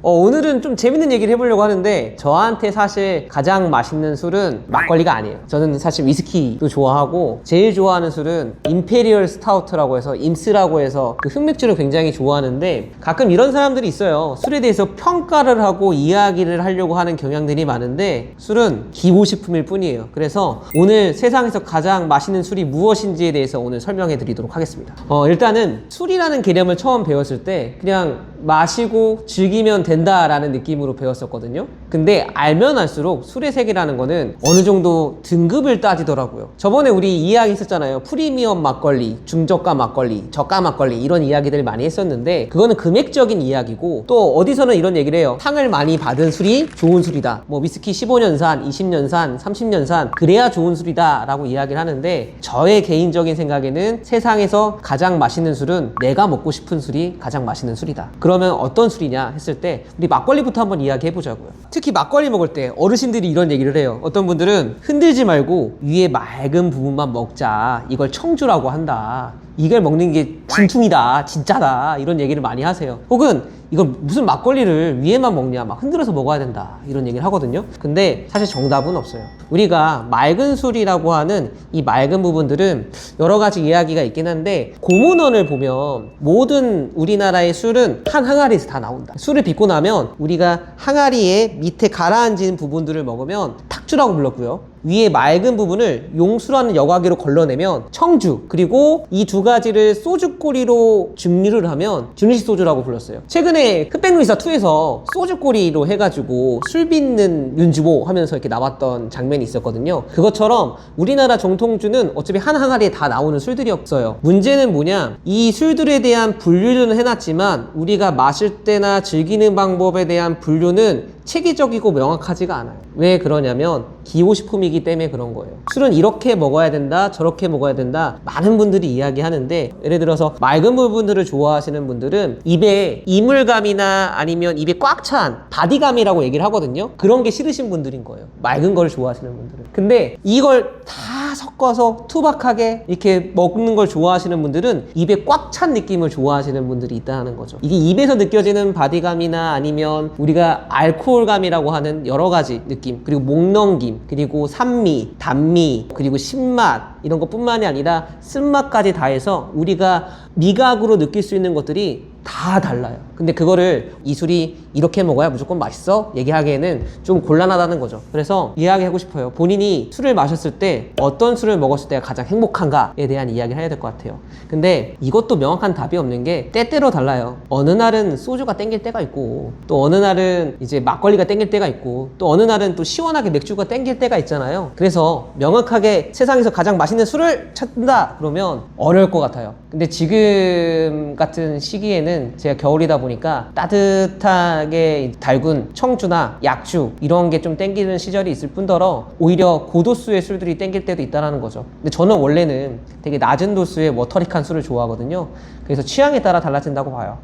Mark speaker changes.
Speaker 1: 오늘은 좀 재밌는 얘기를 해보려고 하는데 저한테 사실 가장 맛있는 술은 막걸리가 아니에요. 저는 사실 위스키도 좋아하고 제일 좋아하는 술은 임페리얼 스타우트라고 해서 임스라고 해서 그 흑맥주를 굉장히 좋아하는데 가끔 이런 사람들이 있어요. 술에 대해서 평가를 하고 이야기를 하려고 하는 경향들이 많은데 술은 기호식품일 뿐이에요. 그래서 오늘 세상에서 가장 맛있는 술이 무엇인지에 대해서 오늘 설명해 드리도록 하겠습니다. 일단은 술이라는 개념을 처음 배웠을 때 그냥 마시고 즐기면 된다라는 느낌으로 배웠었거든요. 근데 알면 알수록 술의 세계라는 거는 어느 정도 등급을 따지더라고요. 저번에 우리 이야기 했었잖아요. 프리미엄 막걸리, 중저가 막걸리, 저가 막걸리 이런 이야기들 많이 했었는데 그거는 금액적인 이야기고 또 어디서는 이런 얘기를 해요. 상을 많이 받은 술이 좋은 술이다. 뭐 위스키 15년산, 20년산, 30년산 그래야 좋은 술이다 라고 이야기를 하는데 저의 개인적인 생각에는 세상에서 가장 맛있는 술은 내가 먹고 싶은 술이 가장 맛있는 술이다. 그러면 어떤 술이냐 했을 때 우리 막걸리부터 한번 이야기해 보자고요. 특히 막걸리 먹을 때 어르신들이 이런 얘기를 해요. 어떤 분들은 흔들지 말고 위에 맑은 부분만 먹자. 이걸 청주라고 한다. 이걸 먹는 게 진퉁이다, 진짜다 이런 얘기를 많이 하세요. 혹은 이건 무슨 막걸리를 위에만 먹냐, 막 흔들어서 먹어야 된다 이런 얘기를 하거든요. 근데 사실 정답은 없어요. 우리가 맑은 술이라고 하는 이 맑은 부분들은 여러 가지 이야기가 있긴 한데 고문원을 보면 모든 우리나라의 술은 한 항아리에서 다 나온다. 술을 빚고 나면 우리가 항아리에 밑에 가라앉은 부분들을 먹으면 탁주라고 불렀고요. 위에 맑은 부분을 용수라는 여과기로 걸러내면 청주, 그리고 이 두 가지를 소주꼬리로 증류를 하면 증류식 소주라고 불렀어요. 최근에 흑백루이사 2에서 소주꼬리로 해가지고 술 빚는 윤주보 하면서 이렇게 나왔던 장면이 있었거든요. 그것처럼 우리나라 정통주는 어차피 한 항아리에 다 나오는 술들이었어요. 문제는 뭐냐, 이 술들에 대한 분류는 해놨지만 우리가 마실 때나 즐기는 방법에 대한 분류는 체계적이고 명확하지가 않아요. 왜 그러냐면 기호식품이기 때문에 그런 거예요. 술은 이렇게 먹어야 된다, 저렇게 먹어야 된다 많은 분들이 이야기하는데 예를 들어서 맑은 부분들을 좋아하시는 분들은 입에 이물감이나 아니면 입에 꽉 찬 바디감이라고 얘기를 하거든요. 그런 게 싫으신 분들인 거예요. 맑은 걸 좋아하시는 분들은. 근데 이걸 다 섞어서 투박하게 이렇게 먹는 걸 좋아하시는 분들은 입에 꽉 찬 느낌을 좋아하시는 분들이 있다는 거죠. 이게 입에서 느껴지는 바디감이나 아니면 우리가 알코올감이라고 하는 여러 가지 느낌, 그리고 목넘김, 그리고 산미, 단미, 그리고 신맛 이런 것뿐만이 아니라 쓴맛까지 다 해서 우리가 미각으로 느낄 수 있는 것들이 다 달라요. 근데 그거를 이 술이 이렇게 먹어야 무조건 맛있어? 얘기하기에는 좀 곤란하다는 거죠. 그래서 이야기하고 싶어요. 본인이 술을 마셨을 때 어떤 술을 먹었을 때가 가장 행복한가에 대한 이야기를 해야 될 것 같아요. 근데 이것도 명확한 답이 없는 게 때때로 달라요. 어느 날은 소주가 땡길 때가 있고 또 어느 날은 이제 막걸리가 땡길 때가 있고 또 어느 날은 또 시원하게 맥주가 땡길 때가 있잖아요. 그래서 명확하게 세상에서 가장 맛있는 술을 찾는다 그러면 어려울 것 같아요. 근데 지금 같은 시기에는 제가 겨울이다 보니까 따뜻하게 달군 청주나 약주 이런 게 좀 땡기는 시절이 있을 뿐더러 오히려 고도수의 술들이 땡길 때도 있다는 거죠. 근데 저는 원래는 되게 낮은 도수의 머터릭한 술을 좋아하거든요. 그래서 취향에 따라 달라진다고 봐요.